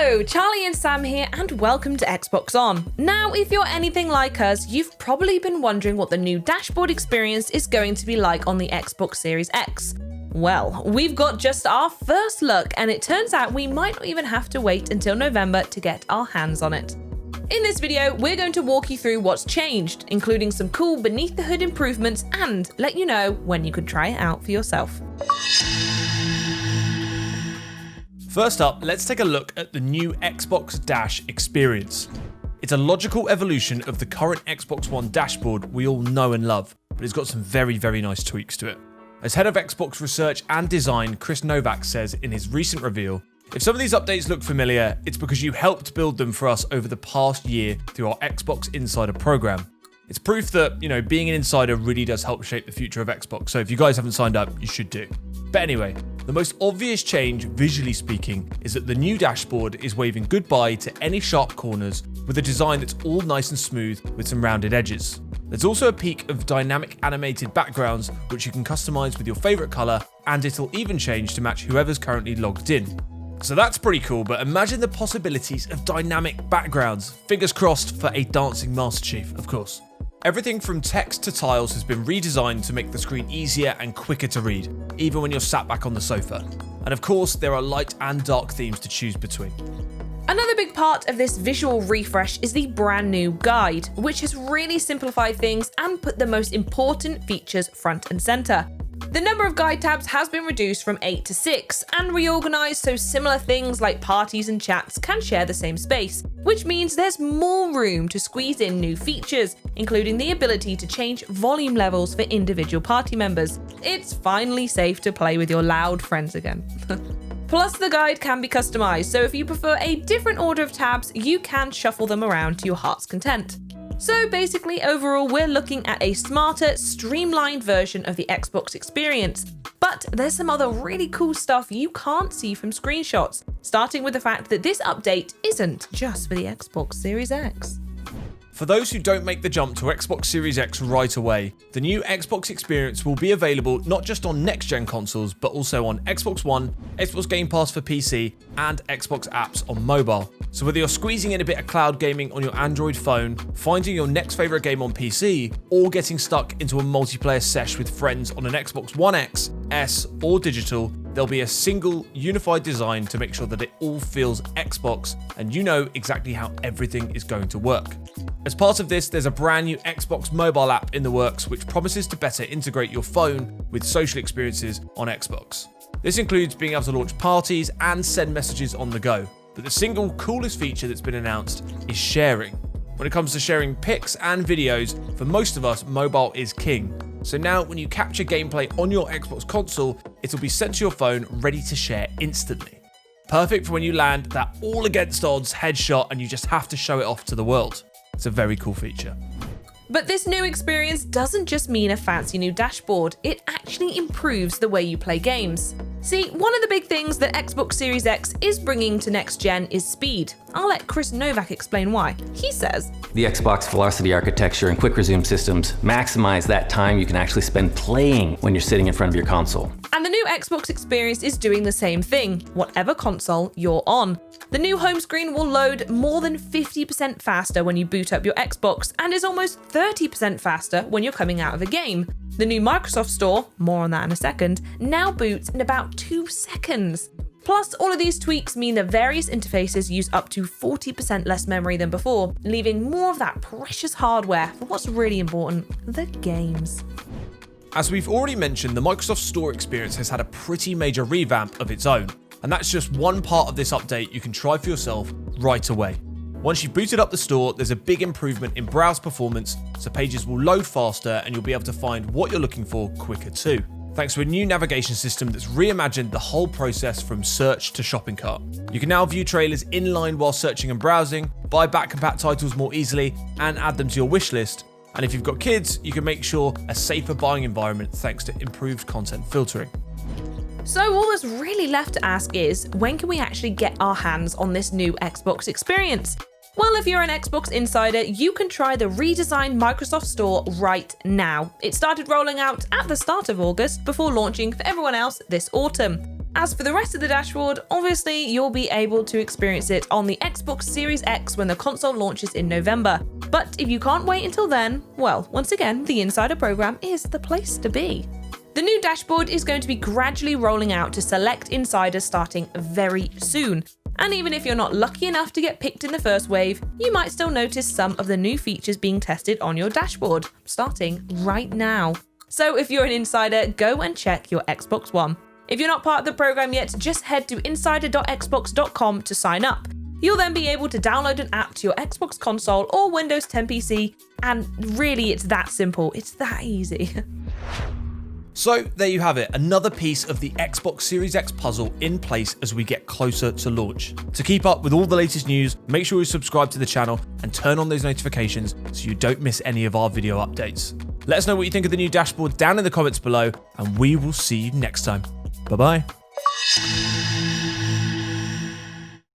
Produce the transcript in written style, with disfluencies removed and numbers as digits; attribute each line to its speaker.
Speaker 1: Hello, Charley and Sam here, and welcome to Xbox On. Now, if you're anything like us, you've probably been wondering what the new dashboard experience is going to be like on the Xbox Series X. Well, we've got just our first look, and it turns out we might not even have to wait until November to get our hands on it. In this video, we're going to walk you through what's changed, including some cool beneath the hood improvements, and let you know when you can try it out for yourself.
Speaker 2: First up, let's take a look at the new Xbox Dash experience. It's a logical evolution of the current Xbox One dashboard we all know and love, but it's got some very nice tweaks to it. As head of Xbox research and design, Chris Novak says in his recent reveal, if some of these updates look familiar, it's because you helped build them for us over the past year through our Xbox Insider program. It's proof that, being an insider really does help shape the future of Xbox, so if you guys haven't signed up, you should do. But anyway, the most obvious change, visually speaking, is that the new dashboard is waving goodbye to any sharp corners with a design that's all nice and smooth with some rounded edges. There's also a peak of dynamic animated backgrounds, which you can customize with your favorite color, and it'll even change to match whoever's currently logged in. So that's pretty cool, but imagine the possibilities of dynamic backgrounds. Fingers crossed for a dancing Master Chief, of course. Everything from text to tiles has been redesigned to make the screen easier and quicker to read, even when you're sat back on the sofa. And of course, there are light and dark themes to choose between.
Speaker 1: Another big part of this visual refresh is the brand new guide, which has really simplified things and put the most important features front and center. The number of guide tabs has been reduced from 8 to 6 and reorganized so similar things like parties and chats can share the same space, which means there's more room to squeeze in new features, including the ability to change volume levels for individual party members. It's finally safe to play with your loud friends again. Plus, the guide can be customized, so if you prefer a different order of tabs, you can shuffle them around to your heart's content. So basically, overall, we're looking at a smarter, streamlined version of the Xbox experience. But there's some other really cool stuff you can't see from screenshots, starting with the fact that this update isn't just for the Xbox Series X.
Speaker 2: For those who don't make the jump to Xbox Series X right away, the new Xbox experience will be available not just on next-gen consoles, but also on Xbox One, Xbox Game Pass for PC, and Xbox apps on mobile. So whether you're squeezing in a bit of cloud gaming on your Android phone, finding your next favourite game on PC, or getting stuck into a multiplayer sesh with friends on an Xbox One X, S, or digital, there'll be a single unified design to make sure that it all feels Xbox and you know exactly how everything is going to work. As part of this, there's a brand new Xbox mobile app in the works which promises to better integrate your phone with social experiences on Xbox. This includes being able to launch parties and send messages on the go. But the single coolest feature that's been announced is sharing. When it comes to sharing pics and videos, for most of us, mobile is king. So now when you capture gameplay on your Xbox console, it'll be sent to your phone ready to share instantly. Perfect for when you land that all against odds headshot and you just have to show it off to the world. It's a very cool feature.
Speaker 1: But this new experience doesn't just mean a fancy new dashboard, it actually improves the way you play games. See, one of the big things that Xbox Series X is bringing to next gen is speed. I'll let Chris Novak explain why. He says,
Speaker 3: the Xbox Velocity architecture and quick resume systems maximize that time you can actually spend playing when you're sitting in front of your console.
Speaker 1: And the new Xbox experience is doing the same thing, whatever console you're on. The new home screen will load more than 50% faster when you boot up your Xbox and is almost 30% faster when you're coming out of a game. The new Microsoft Store, more on that in a second, now boots in about 2 seconds. Plus, all of these tweaks mean that various interfaces use up to 40% less memory than before, leaving more of that precious hardware for what's really important, the games.
Speaker 2: As we've already mentioned, the Microsoft Store experience has had a pretty major revamp of its own, and that's just one part of this update you can try for yourself right away. Once you've booted up the store, there's a big improvement in browse performance, so pages will load faster and you'll be able to find what you're looking for quicker too, thanks to a new navigation system that's reimagined the whole process from search to shopping cart. You can now view trailers inline while searching and browsing, buy back-compat titles more easily, and add them to your wish list. And if you've got kids, you can make sure a safer buying environment thanks to improved content filtering.
Speaker 1: So all that's really left to ask is, when can we actually get our hands on this new Xbox experience? Well, if you're an Xbox insider, you can try the redesigned Microsoft Store right now. It started rolling out at the start of August before launching for everyone else this autumn. As for the rest of the dashboard, obviously you'll be able to experience it on the Xbox Series X when the console launches in November. But if you can't wait until then, well, once again, the Insider program is the place to be. The new dashboard is going to be gradually rolling out to select insiders starting very soon. And even if you're not lucky enough to get picked in the first wave, you might still notice some of the new features being tested on your dashboard, starting right now. So if you're an insider, go and check your Xbox One. If you're not part of the program yet, just head to insider.xbox.com to sign up. You'll then be able to download an app to your Xbox console or Windows 10 PC, and really it's that simple, it's that easy.
Speaker 2: So there you have it, another piece of the Xbox Series X puzzle in place as we get closer to launch. To keep up with all the latest news, make sure you subscribe to the channel and turn on those notifications so you don't miss any of our video updates. Let us know what you think of the new dashboard down in the comments below, and we will see you next time. Bye-bye.